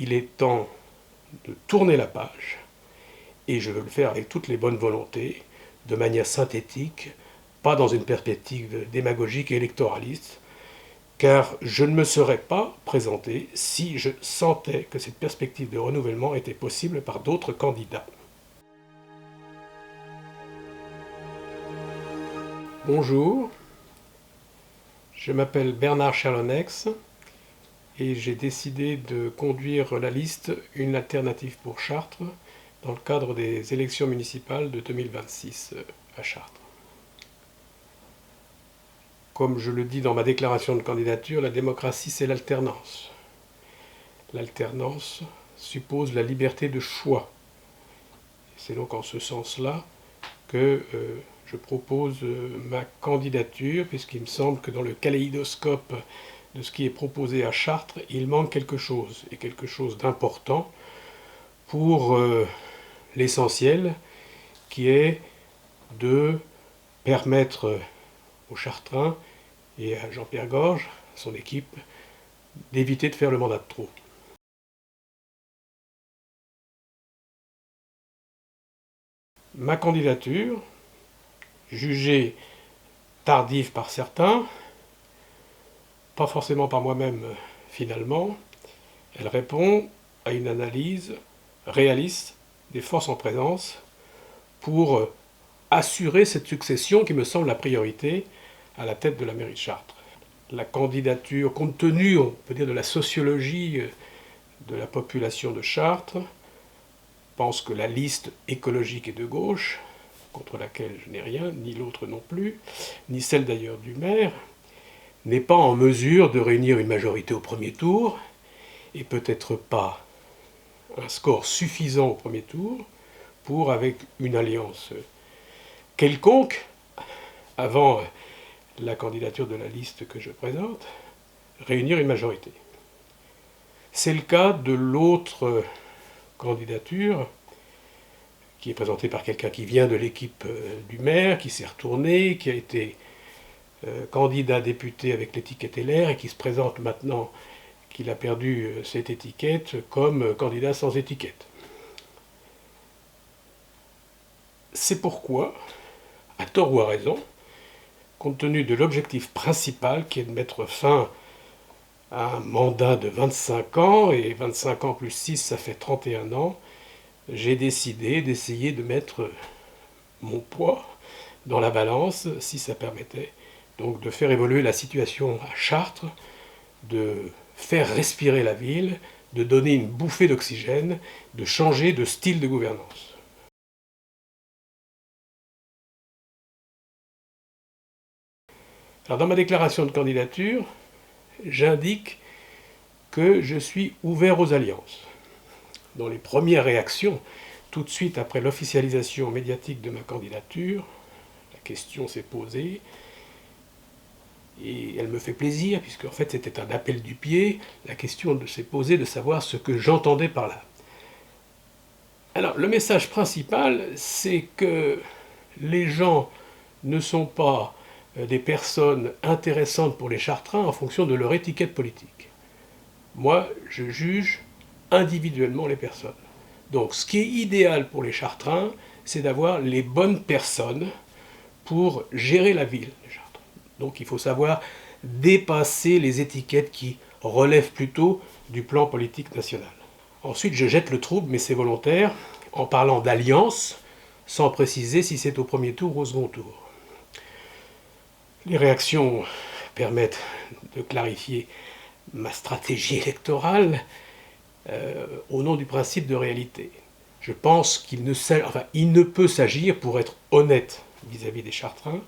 il est temps de tourner la page, et je veux le faire avec toutes les bonnes volontés, de manière synthétique, pas dans une perspective démagogique et électoraliste, car je ne me serais pas présenté si je sentais que cette perspective de renouvellement était possible par d'autres candidats. Bonjour, je m'appelle Bernard Charlonex et j'ai décidé de conduire la liste Une alternative pour Chartres dans le cadre des élections municipales de 2026 à Chartres. Comme je le dis dans ma déclaration de candidature, la démocratie c'est l'alternance. L'alternance suppose la liberté de choix. C'est donc en ce sens-là que je propose ma candidature, puisqu'il me semble que dans le kaléidoscope de ce qui est proposé à Chartres, il manque quelque chose, et quelque chose d'important pour l'essentiel, qui est de permettre aux Chartrains et à Jean-Pierre Gorge, son équipe, d'éviter de faire le mandat de trop. Ma candidature, jugée tardive par certains, pas forcément par moi-même finalement, elle répond à une analyse réaliste des forces en présence pour assurer cette succession qui me semble la priorité à la tête de la mairie de Chartres. La candidature, compte tenu, on peut dire, de la sociologie de la population de Chartres, pense que la liste écologique est de gauche, contre laquelle je n'ai rien, ni l'autre non plus, ni celle d'ailleurs du maire, n'est pas en mesure de réunir une majorité au premier tour, et peut-être pas un score suffisant au premier tour pour, avec une alliance quelconque, avant la candidature de la liste que je présente, réunir une majorité. C'est le cas de l'autre candidature, qui est présentée par quelqu'un qui vient de l'équipe du maire, qui s'est retourné, qui a été candidat député avec l'étiquette LR et qui se présente maintenant qu'il a perdu cette étiquette comme candidat sans étiquette. C'est pourquoi, à tort ou à raison, compte tenu de l'objectif principal qui est de mettre fin à un mandat de 25 ans, et 25 ans plus 6, ça fait 31 ans, j'ai décidé d'essayer de mettre mon poids dans la balance, si ça permettait, donc de faire évoluer la situation à Chartres, de faire respirer la ville, de donner une bouffée d'oxygène, de changer de style de gouvernance. Alors dans ma déclaration de candidature, j'indique que je suis ouvert aux alliances. Dans les premières réactions, tout de suite après l'officialisation médiatique de ma candidature, la question s'est posée, et elle me fait plaisir, puisque en fait c'était un appel du pied, la question s'est posée de savoir ce que j'entendais par là. Alors le message principal, c'est que les gens ne sont pas des personnes intéressantes pour les Chartrains en fonction de leur étiquette politique. Moi, je juge individuellement les personnes. Donc ce qui est idéal pour les Chartrains, c'est d'avoir les bonnes personnes pour gérer la ville de Chartres. Donc il faut savoir dépasser les étiquettes qui relèvent plutôt du plan politique national. Ensuite, je jette le trouble, mais c'est volontaire, en parlant d'alliance, sans préciser si c'est au premier tour ou au second tour. Les réactions permettent de clarifier ma stratégie électorale au nom du principe de réalité. Je pense qu'il ne peut s'agir, pour être honnête vis-à-vis des Chartrains,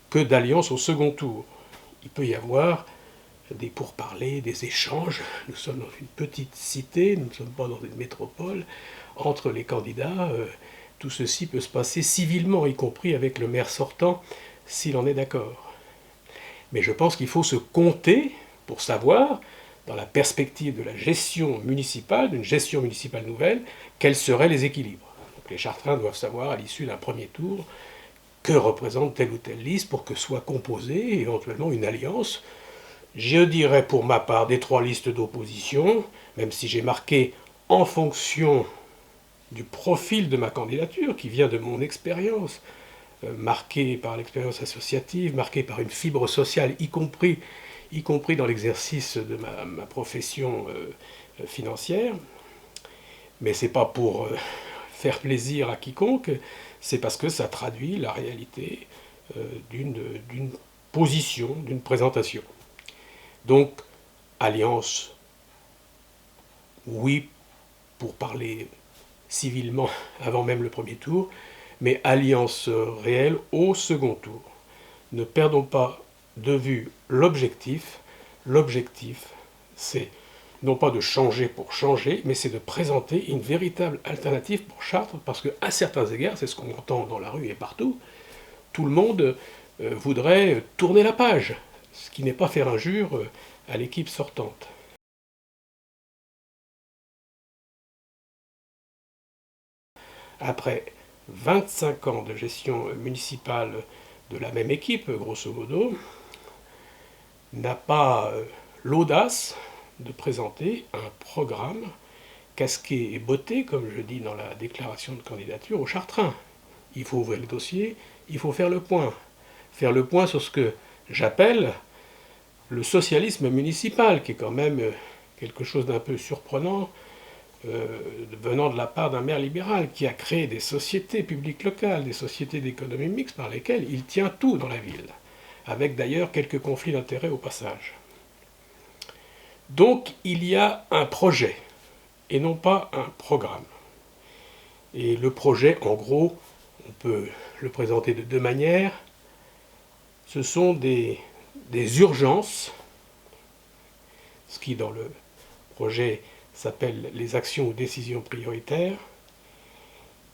que d'alliance au second tour. Il peut y avoir des pourparlers, des échanges. Nous sommes dans une petite cité, nous ne sommes pas dans une métropole. Entre les candidats, tout ceci peut se passer civilement, y compris avec le maire sortant, s'il en est d'accord. Mais je pense qu'il faut se compter pour savoir, dans la perspective de la gestion municipale, d'une gestion municipale nouvelle, quels seraient les équilibres. Donc les Chartrains doivent savoir, à l'issue d'un premier tour, que représente telle ou telle liste pour que soit composée éventuellement une alliance je dirais pour ma part des 3 listes d'opposition, même si j'ai marqué en fonction du profil de ma candidature, qui vient de mon expérience, marquée par l'expérience associative, marquée par une fibre sociale, y compris dans l'exercice de ma profession financière. Mais ce n'est pas pour faire plaisir à quiconque, c'est parce que ça traduit la réalité d'une position, d'une présentation. Donc, alliance, oui, pour parler civilement avant même le premier tour, mais alliance réelle au second tour. Ne perdons pas de vue l'objectif. L'objectif, c'est non pas de changer pour changer, mais c'est de présenter une véritable alternative pour Chartres, parce qu'à certains égards, c'est ce qu'on entend dans la rue et partout, tout le monde voudrait tourner la page, ce qui n'est pas faire injure à l'équipe sortante. Après 25 ans de gestion municipale de la même équipe, grosso modo, n'a pas l'audace de présenter un programme casqué et botté, comme je dis dans la déclaration de candidature, aux Chartrains. Il faut ouvrir le dossier, il faut faire le point. Faire le point sur ce que j'appelle le socialisme municipal, qui est quand même quelque chose d'un peu surprenant, venant de la part d'un maire libéral qui a créé des sociétés publiques locales, des sociétés d'économie mixte par lesquelles il tient tout dans la ville, avec d'ailleurs quelques conflits d'intérêts au passage. Donc il y a un projet, et non pas un programme. Et le projet, en gros, on peut le présenter de 2 manières. Ce sont des urgences, ce qui dans le projet s'appelle les actions ou décisions prioritaires,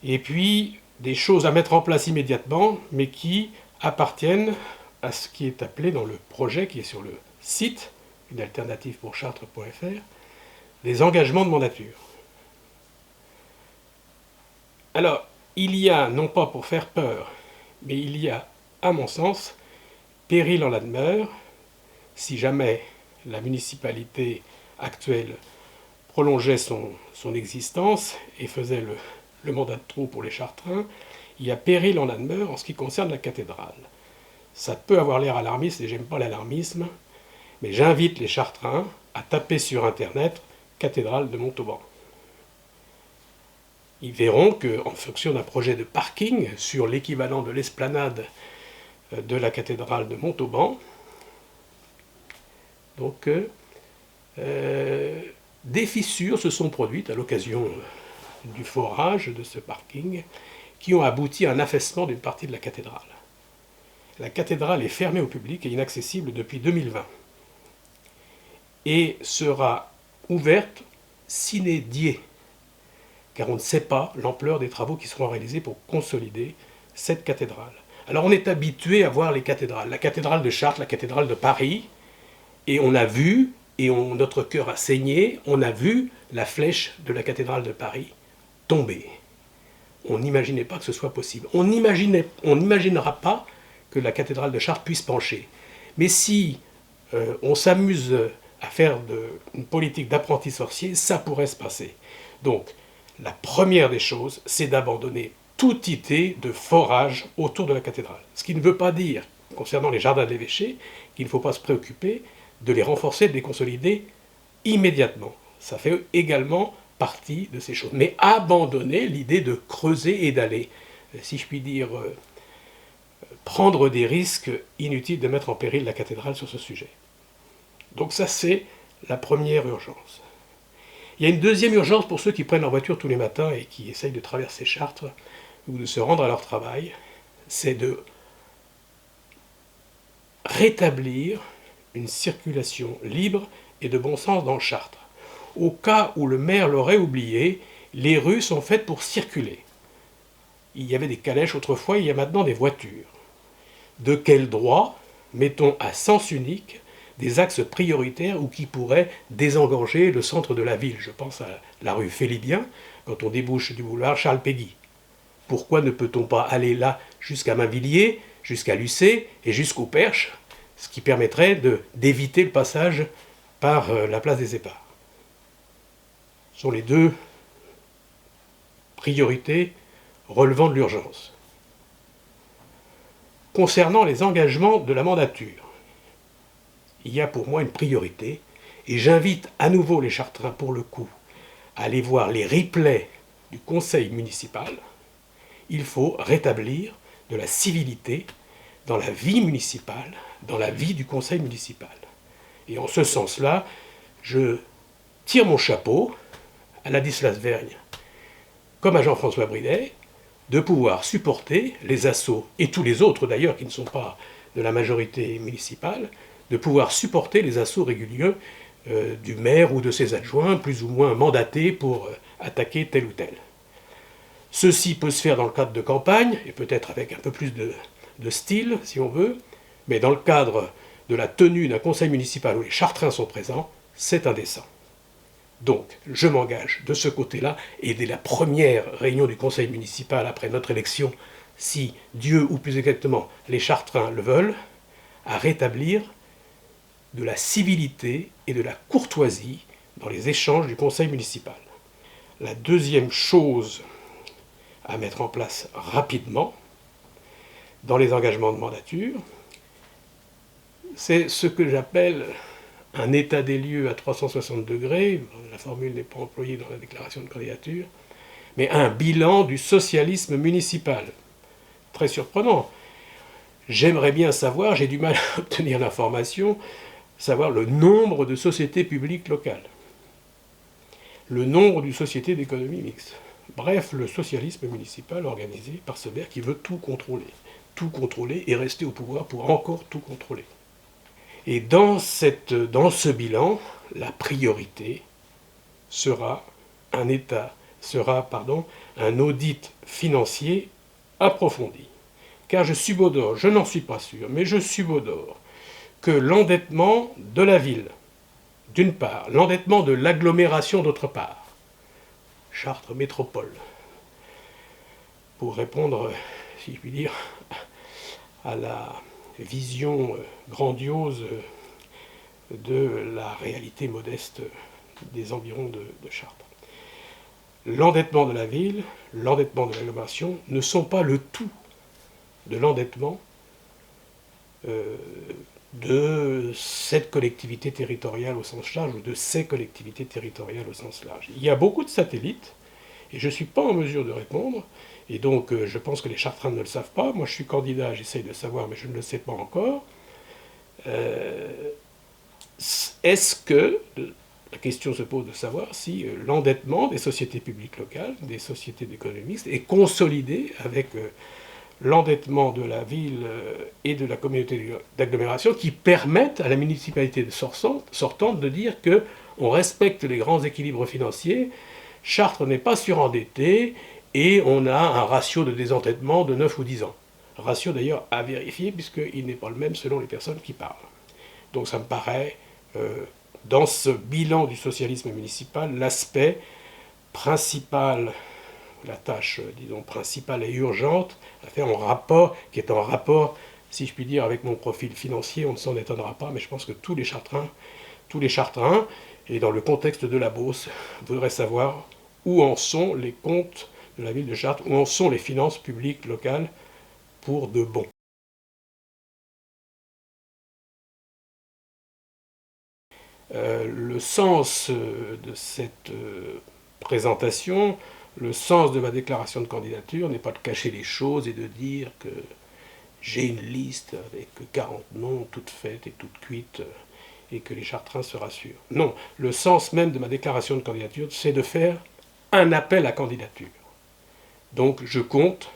et puis des choses à mettre en place immédiatement, mais qui appartiennent à ce qui est appelé dans le projet, qui est sur le site, une alternative pour Chartres.fr, des engagements de mandature. Alors, il y a, non pas pour faire peur, mais il y a, à mon sens, péril en la demeure, si jamais la municipalité actuelle prolongeait son existence et faisait le mandat de trop pour les Chartrains, il y a péril en la demeure en ce qui concerne la cathédrale. Ça peut avoir l'air alarmiste, et j'aime pas l'alarmisme, mais j'invite les Chartrains à taper sur Internet « cathédrale de Montauban ». Ils verront qu'en fonction d'un projet de parking sur l'équivalent de l'esplanade de la cathédrale de Montauban, donc des fissures se sont produites à l'occasion du forage de ce parking qui ont abouti à un affaissement d'une partie de la cathédrale. La cathédrale est fermée au public et inaccessible depuis 2020 et sera ouverte sine die, car on ne sait pas l'ampleur des travaux qui seront réalisés pour consolider cette cathédrale. Alors on est habitué à voir les cathédrales, la cathédrale de Chartres, la cathédrale de Paris, et on a vu, et notre cœur a saigné, on a vu la flèche de la cathédrale de Paris tomber. On n'imaginait pas que ce soit possible. On n'imaginera pas que la cathédrale de Chartres puisse pencher. Mais si on s'amuse à faire une politique d'apprenti sorcier, ça pourrait se passer. Donc, la première des choses, c'est d'abandonner toute idée de forage autour de la cathédrale. Ce qui ne veut pas dire, concernant les jardins de l'évêché, qu'il ne faut pas se préoccuper de les renforcer, de les consolider immédiatement. Ça fait également partie de ces choses. Mais abandonner l'idée de creuser et d'aller, si je puis dire, prendre des risques inutiles de mettre en péril la cathédrale sur ce sujet. Donc ça, c'est la première urgence. Il y a une deuxième urgence pour ceux qui prennent leur voiture tous les matins et qui essayent de traverser Chartres ou de se rendre à leur travail, c'est de rétablir une circulation libre et de bon sens dans Chartres. Au cas où le maire l'aurait oublié, les rues sont faites pour circuler. Il y avait des calèches autrefois, il y a maintenant des voitures. De quel droit mettons à sens unique des axes prioritaires ou qui pourraient désengorger le centre de la ville? Je pense à la rue Félibien, quand on débouche du boulevard Charles Péguy. Pourquoi ne peut-on pas aller là jusqu'à Mainvilliers, jusqu'à Lucé et jusqu'au Perche, ce qui permettrait d'éviter le passage par la place des éparts. Ce sont les deux priorités relevant de l'urgence. Concernant les engagements de la mandature, il y a pour moi une priorité, et j'invite à nouveau les Chartrains, pour le coup, à aller voir les replays du conseil municipal. Il faut rétablir de la civilité dans la vie municipale, dans la vie du conseil municipal. Et en ce sens-là, je tire mon chapeau à Ladislas Vergne, comme à Jean-François Bridet, de pouvoir supporter les assauts, et tous les autres d'ailleurs qui ne sont pas de la majorité municipale, de pouvoir supporter les assauts réguliers du maire ou de ses adjoints, plus ou moins mandatés pour attaquer tel ou tel. Ceci peut se faire dans le cadre de campagne, et peut-être avec un peu plus de style, si on veut, mais dans le cadre de la tenue d'un conseil municipal où les Chartrains sont présents, c'est indécent. Donc, je m'engage de ce côté-là, et dès la première réunion du conseil municipal après notre élection, si Dieu, ou plus exactement les Chartrains le veulent, à rétablir de la civilité et de la courtoisie dans les échanges du conseil municipal. La deuxième chose à mettre en place rapidement dans les engagements de mandature, c'est ce que j'appelle un état des lieux à 360 degrés, la formule n'est pas employée dans la déclaration de candidature, mais un bilan du socialisme municipal. Très surprenant. J'aimerais bien savoir, j'ai du mal à obtenir l'information, savoir le nombre de sociétés publiques locales, le nombre de sociétés d'économie mixte. Bref, le socialisme municipal organisé par ce maire qui veut tout contrôler et rester au pouvoir pour encore tout contrôler. Et dans ce bilan, la priorité sera un audit financier approfondi. Car je subodore, je n'en suis pas sûr, mais je subodore que l'endettement de la ville, d'une part, l'endettement de l'agglomération d'autre part, Chartres Métropole, pour répondre, si je puis dire, à la vision grandiose de la réalité modeste des environs de Chartres. L'endettement de la ville, l'endettement de l'agglomération ne sont pas le tout de l'endettement de cette collectivité territoriale au sens large ou de ces collectivités territoriales au sens large. Il y a beaucoup de satellites et je ne suis pas en mesure de répondre. Et donc, je pense que les Chartrains ne le savent pas. Moi, je suis candidat, j'essaye de savoir, mais je ne le sais pas encore. Est-ce que, la question se pose de savoir si l'endettement des sociétés publiques locales, des sociétés d'économie mixte, est consolidé avec l'endettement de la ville et de la communauté d'agglomération qui permettent à la municipalité sortante de dire qu'on respecte les grands équilibres financiers, Chartres n'est pas surendettée, et on a un ratio de désendettement de 9 ou 10 ans. Ratio d'ailleurs à vérifier, puisqu'il n'est pas le même selon les personnes qui parlent. Donc ça me paraît, dans ce bilan du socialisme municipal, l'aspect principal, la tâche, disons, principale et urgente, à faire qui est en rapport, si je puis dire, avec mon profil financier, on ne s'en étonnera pas, mais je pense que tous les Chartrains, et dans le contexte de la Beauce, voudraient savoir où en sont les comptes de la ville de Chartres, où en sont les finances publiques locales pour de bon. Le sens de cette présentation, le sens de ma déclaration de candidature n'est pas de cacher les choses et de dire que j'ai une liste avec 40 noms, toutes faites et toutes cuites, et que les Chartrains se rassurent. Non, le sens même de ma déclaration de candidature, c'est de faire un appel à candidature. Donc je compte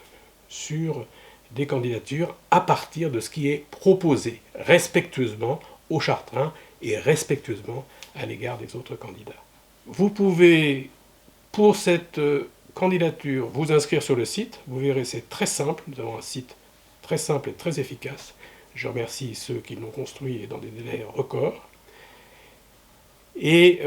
sur des candidatures à partir de ce qui est proposé respectueusement aux Chartrains et respectueusement à l'égard des autres candidats. Vous pouvez, pour cette candidature, vous inscrire sur le site. Vous verrez, c'est très simple. Nous avons un site très simple et très efficace. Je remercie ceux qui l'ont construit dans des délais records. Et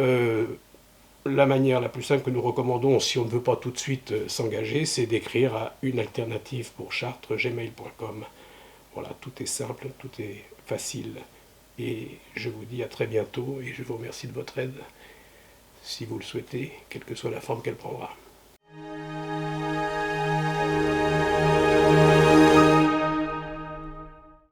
la manière la plus simple que nous recommandons, si on ne veut pas tout de suite s'engager, c'est d'écrire à une alternative pour Chartres, gmail.com. Voilà, tout est simple, tout est facile. Et je vous dis à très bientôt et je vous remercie de votre aide, si vous le souhaitez, quelle que soit la forme qu'elle prendra.